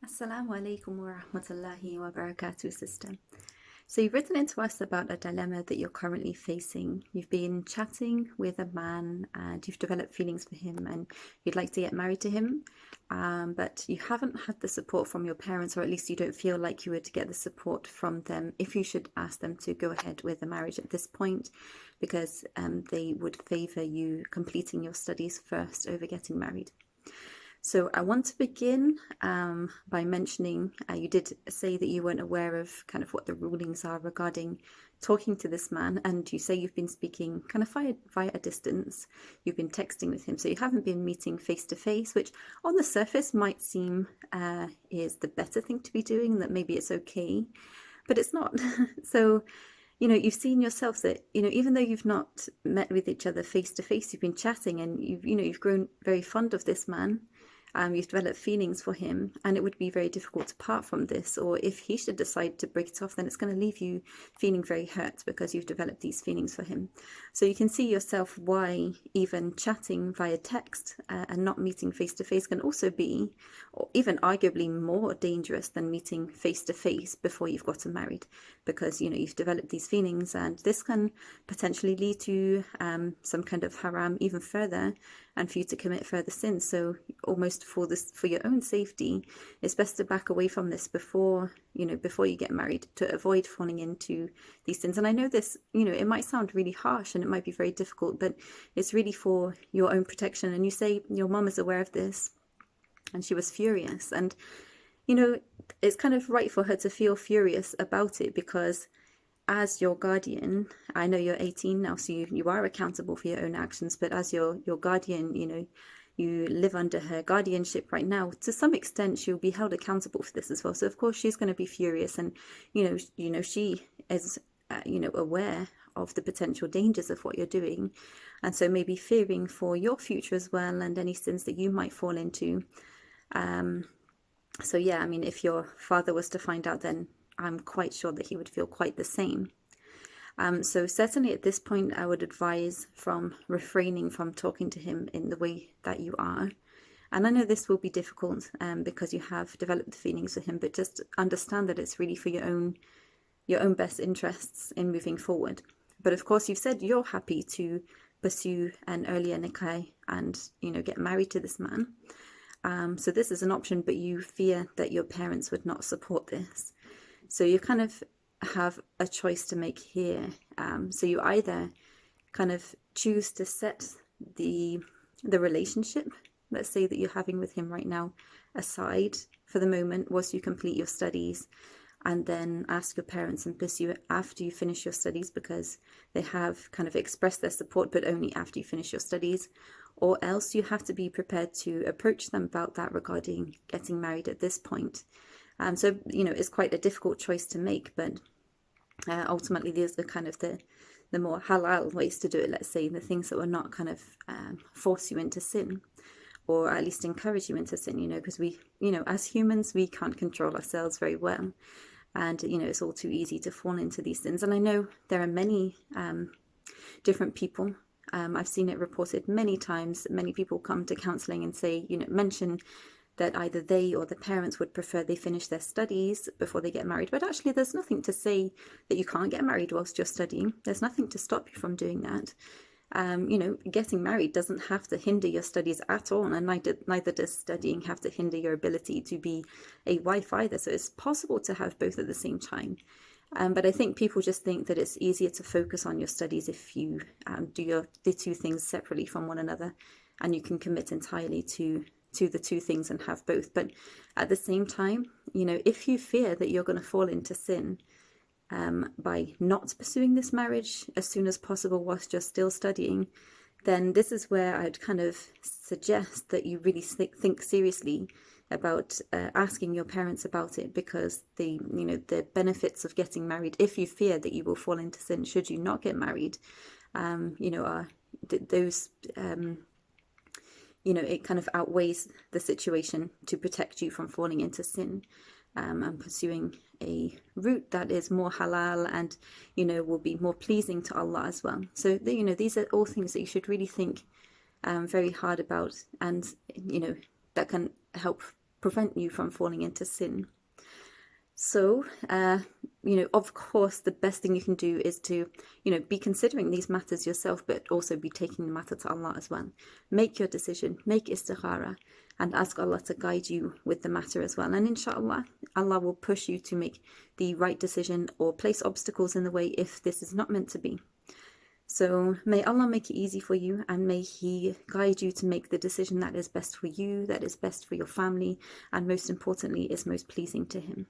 Assalamu alaikum wa rahmatullahi wa barakatuh, sister. So you've written into us about a dilemma that you're currently facing. You've been chatting with a man and you've developed feelings for him and you'd like to get married to him, but you haven't had the support from your parents, or at least you don't feel like you would get the support from them if you should ask them to go ahead with the marriage at this point, because they would favour you completing your studies first over getting married. So I want to begin by mentioning, you did say that you weren't aware of kind of what the rulings are regarding talking to this man, and you say you've been speaking kind of via a distance. You've been texting with him, so you haven't been meeting face to face, which on the surface might seem is the better thing to be doing, that maybe it's okay, but it's not. So you've seen yourself that, even though you've not met with each other face to face, you've been chatting and you've grown very fond of this man. You've developed feelings for him, and it would be very difficult to part from this. Or if he should decide to break it off, then it's going to leave you feeling very hurt because you've developed these feelings for him. So you can see yourself why even chatting via text and not meeting face to face can also be, or even arguably more dangerous than meeting face to face before you've gotten married, because you've developed these feelings, and this can potentially lead to some kind of haram even further, and for you to commit further sins. So almost for your own safety, it's best to back away from this before you get married, to avoid falling into these sins. And I know this, it might sound really harsh and it might be very difficult, but it's really for your own protection. And you say your mum is aware of this and she was furious, and it's kind of right for her to feel furious about it, because as your guardian, I know you're 18 now, so you are accountable for your own actions, but as your guardian, you live under her guardianship right now. To some extent, she'll be held accountable for this as well. So of course she's going to be furious, and she is aware of the potential dangers of what you're doing, and so maybe fearing for your future as well, and any sins that you might fall into. So yeah, I mean, if your father was to find out, then I'm quite sure that he would feel quite the same. So certainly at this point, I would advise from refraining from talking to him in the way that you are. And I know this will be difficult because you have developed the feelings for him, but just understand that it's really for your own best interests in moving forward. But of course, you've said you're happy to pursue an earlier nikah and get married to this man. So this is an option, but you fear that your parents would not support this. So you kind of have a choice to make here. So you either kind of choose to set the relationship, let's say, that you're having with him right now, aside for the moment whilst you complete your studies, and then ask your parents and pursue it after you finish your studies, because they have kind of expressed their support, but only after you finish your studies. Or else you have to be prepared to approach them about that regarding getting married at this point. So, it's quite a difficult choice to make, but ultimately these are kind of the more halal ways to do it, let's say, the things that will not kind of force you into sin, or at least encourage you into sin, because we, as humans, we can't control ourselves very well. And, it's all too easy to fall into these sins. And I know there are many different people. I've seen it reported many times. Many people come to counselling and say, mention that either they or the parents would prefer they finish their studies before they get married. But actually, there's nothing to say that you can't get married whilst you're studying. There's nothing to stop you from doing that. Getting married doesn't have to hinder your studies at all, and neither does studying have to hinder your ability to be a wife either. So it's possible to have both at the same time. But I think people just think that it's easier to focus on your studies if you do the two things separately from one another, and you can commit entirely to the two things and have both. But at the same time, if you fear that you're going to fall into sin by not pursuing this marriage as soon as possible whilst you're still studying, then this is where I'd kind of suggest that you really think seriously about asking your parents about it, because the benefits of getting married, if you fear that you will fall into sin should you not get married, are those it kind of outweighs the situation to protect you from falling into sin, and pursuing a route that is more halal and will be more pleasing to Allah as well. So these are all things that you should really think very hard about, and that can help prevent you from falling into sin. So, of course, the best thing you can do is to, be considering these matters yourself, but also be taking the matter to Allah as well. Make your decision, make istikhara, and ask Allah to guide you with the matter as well. And inshallah, Allah will push you to make the right decision or place obstacles in the way if this is not meant to be. So may Allah make it easy for you, and may He guide you to make the decision that is best for you, that is best for your family, and most importantly, is most pleasing to Him.